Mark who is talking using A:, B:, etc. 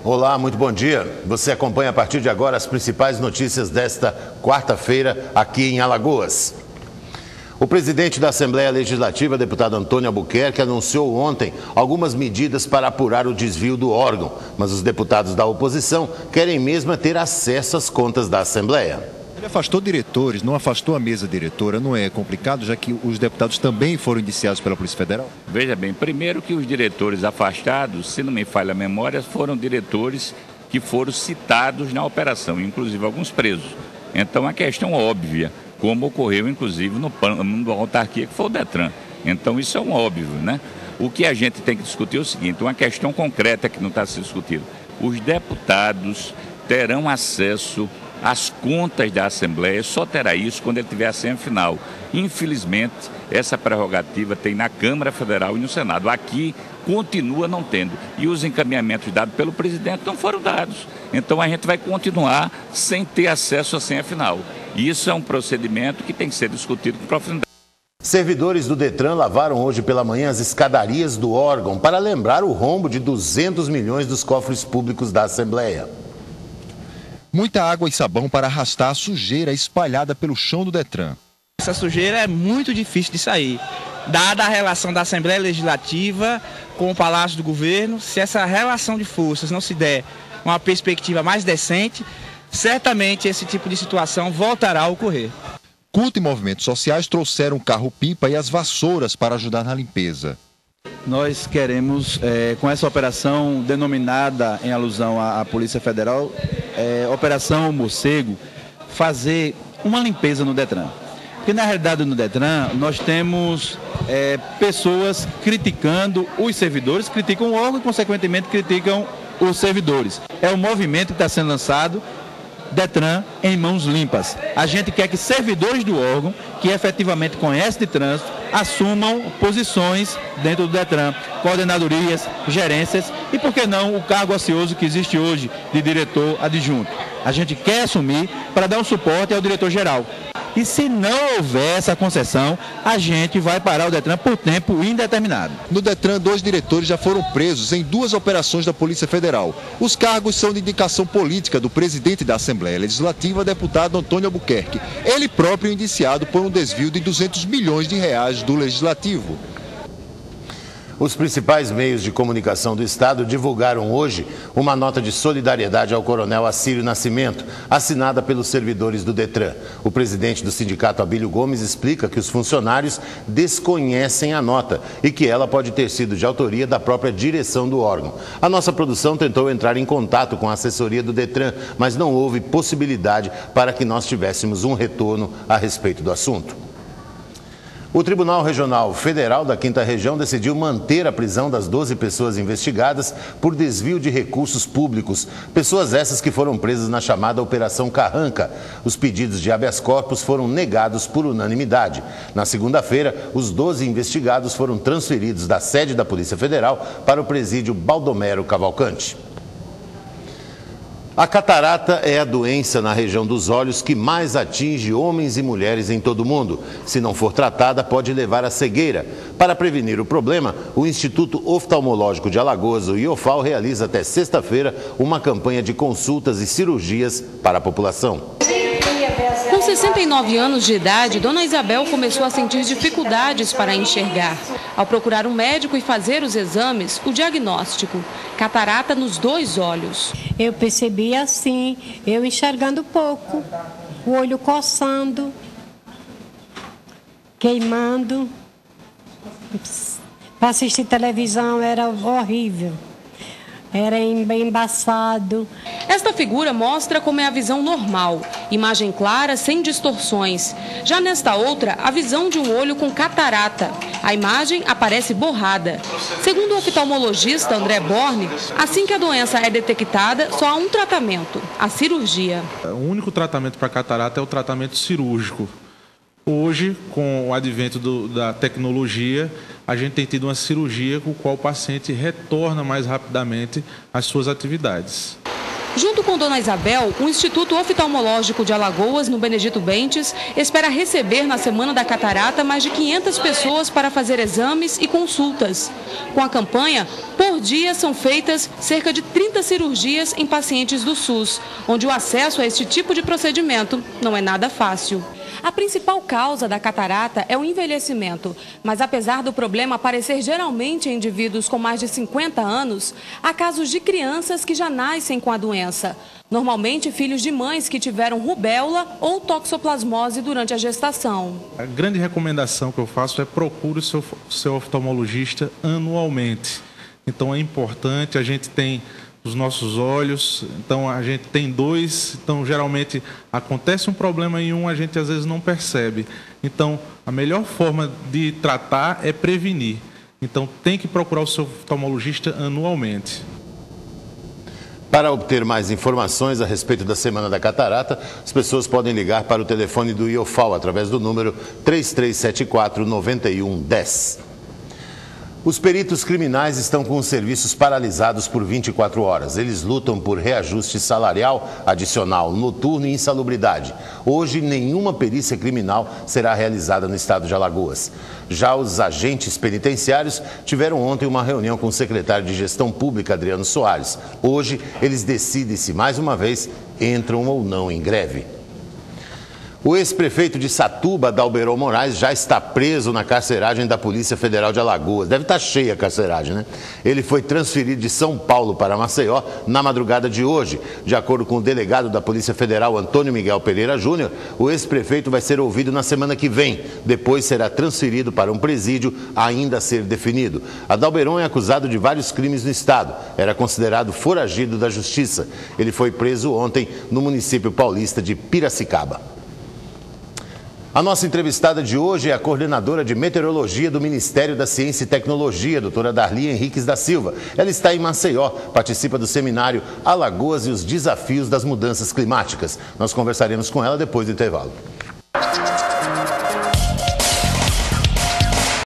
A: Olá, muito bom dia. Você acompanha a partir de agora as principais notícias desta quarta-feira aqui em Alagoas. O presidente da Assembleia Legislativa, deputado Antônio Albuquerque, anunciou ontem algumas medidas para apurar o desvio do órgão, mas os deputados da oposição querem mesmo ter acesso às contas da Assembleia.
B: Ele afastou diretores, não afastou a mesa diretora, não é complicado, já que os deputados também foram indiciados pela Polícia Federal?
C: Veja bem, primeiro que os diretores afastados, se não me falha a memória, foram diretores que foram citados na operação, inclusive alguns presos. Então, a questão óbvia, como ocorreu inclusive no da autarquia, que foi o Detran. Então, isso é um óbvio, né? O que a gente tem que discutir é o seguinte, uma questão concreta que não está sendo discutida. Os deputados terão acesso as contas da Assembleia, só terá isso quando ele tiver a senha final. Infelizmente, essa prerrogativa tem na Câmara Federal e no Senado. Aqui, continua não tendo. E os encaminhamentos dados pelo presidente não foram dados. Então, a gente vai continuar sem ter acesso à senha final. Isso é um procedimento que tem que ser discutido com profundidade.
A: Servidores do Detran lavaram hoje pela manhã as escadarias do órgão para lembrar o rombo de 200 milhões dos cofres públicos da Assembleia.
B: Muita água e sabão para arrastar a sujeira espalhada pelo chão do Detran.
D: Essa sujeira é muito difícil de sair, dada a relação da Assembleia Legislativa com o Palácio do Governo. Se essa relação de forças não se der uma perspectiva mais decente, certamente esse tipo de situação voltará a ocorrer.
B: Culto e movimentos sociais trouxeram o carro-pipa e as vassouras para ajudar na limpeza.
E: Nós queremos, com essa operação denominada em alusão à Polícia Federal, Operação Morcego, fazer uma limpeza no Detran. Porque na realidade no Detran nós temos pessoas criticando os servidores, criticam o órgão e consequentemente criticam os servidores. É um movimento que está sendo lançado, Detran em mãos limpas. A gente quer que servidores do órgão, que efetivamente conhecem de trânsito, assumam posições dentro do Detran, coordenadorias, gerências e, por que não, o cargo ocioso que existe hoje de diretor adjunto. A gente quer assumir para dar um suporte ao diretor-geral. E se não houver essa concessão, a gente vai parar o Detran por tempo indeterminado.
B: No Detran, 2 diretores já foram presos em 2 operações da Polícia Federal. Os cargos são de indicação política do presidente da Assembleia Legislativa, deputado Antônio Albuquerque. Ele próprio indiciado por um desvio de 200 milhões de reais do Legislativo.
A: Os principais meios de comunicação do Estado divulgaram hoje uma nota de solidariedade ao coronel Acílio Nascimento, assinada pelos servidores do Detran. O presidente do sindicato, Abílio Gomes, explica que os funcionários desconhecem a nota e que ela pode ter sido de autoria da própria direção do órgão. A nossa produção tentou entrar em contato com a assessoria do Detran, mas não houve possibilidade para que nós tivéssemos um retorno a respeito do assunto. O Tribunal Regional Federal da 5ª Região decidiu manter a prisão das 12 pessoas investigadas por desvio de recursos públicos. Pessoas essas que foram presas na chamada Operação Carranca. Os pedidos de habeas corpus foram negados por unanimidade. Na segunda-feira, os 12 investigados foram transferidos da sede da Polícia Federal para o presídio Baldomero Cavalcante. A catarata é a doença na região dos olhos que mais atinge homens e mulheres em todo o mundo. Se não for tratada, pode levar à cegueira. Para prevenir o problema, o Instituto Oftalmológico de Alagoas, o IOFAL, realiza até sexta-feira uma campanha de consultas e cirurgias para a população.
F: Com 69 anos de idade, Dona Isabel começou a sentir dificuldades para enxergar. Ao procurar um médico e fazer os exames, o diagnóstico: catarata nos 2 olhos.
G: Eu percebi assim, eu enxergando pouco, o olho coçando, queimando. Para assistir televisão era horrível. Era bem embaçado.
F: Esta figura mostra como é a visão normal, imagem clara, sem distorções. Já nesta outra, a visão de um olho com catarata. A imagem aparece borrada. Segundo o oftalmologista André Borne, assim que a doença é detectada, só há um tratamento: a cirurgia.
H: O único tratamento para catarata é o tratamento cirúrgico. Hoje, com o advento da tecnologia, a gente tem tido uma cirurgia com a qual o paciente retorna mais rapidamente às suas atividades.
F: Junto com Dona Isabel, o Instituto Oftalmológico de Alagoas, no Benedito Bentes, espera receber na Semana da Catarata mais de 500 pessoas para fazer exames e consultas. Com a campanha, por dia são feitas cerca de 30 cirurgias em pacientes do SUS, onde o acesso a este tipo de procedimento não é nada fácil. A principal causa da catarata é o envelhecimento, mas apesar do problema aparecer geralmente em indivíduos com mais de 50 anos, há casos de crianças que já nascem com a doença. Normalmente filhos de mães que tiveram rubéola ou toxoplasmose durante a gestação.
H: A grande recomendação que eu faço é procure o seu oftalmologista anualmente. Então é importante, a gente tem os nossos olhos, então a gente tem dois, então geralmente acontece um problema em um, a gente às vezes não percebe. Então a melhor forma de tratar é prevenir. Então tem que procurar o seu oftalmologista anualmente.
A: Para obter mais informações a respeito da Semana da Catarata, as pessoas podem ligar para o telefone do IOFAL através do número 3374-9110. Os peritos criminais estão com os serviços paralisados por 24 horas. Eles lutam por reajuste salarial adicional, noturno e insalubridade. Hoje, nenhuma perícia criminal será realizada no estado de Alagoas. Já os agentes penitenciários tiveram ontem uma reunião com o secretário de Gestão Pública, Adriano Soares. Hoje, eles decidem se, mais uma vez, entram ou não em greve. O ex-prefeito de Satuba, Dalberol Moraes, já está preso na carceragem da Polícia Federal de Alagoas. Deve estar cheia a carceragem, né? Ele foi transferido de São Paulo para Maceió na madrugada de hoje. De acordo com o delegado da Polícia Federal, Antônio Miguel Pereira Júnior, o ex-prefeito vai ser ouvido na semana que vem. Depois será transferido para um presídio ainda a ser definido. Adalberon é acusado de vários crimes no estado. Era considerado foragido da justiça. Ele foi preso ontem no município paulista de Piracicaba. A nossa entrevistada de hoje é a coordenadora de meteorologia do Ministério da Ciência e Tecnologia, doutora Darli Henriques da Silva. Ela está em Maceió, participa do seminário Alagoas e os Desafios das Mudanças Climáticas. Nós conversaremos com ela depois do intervalo.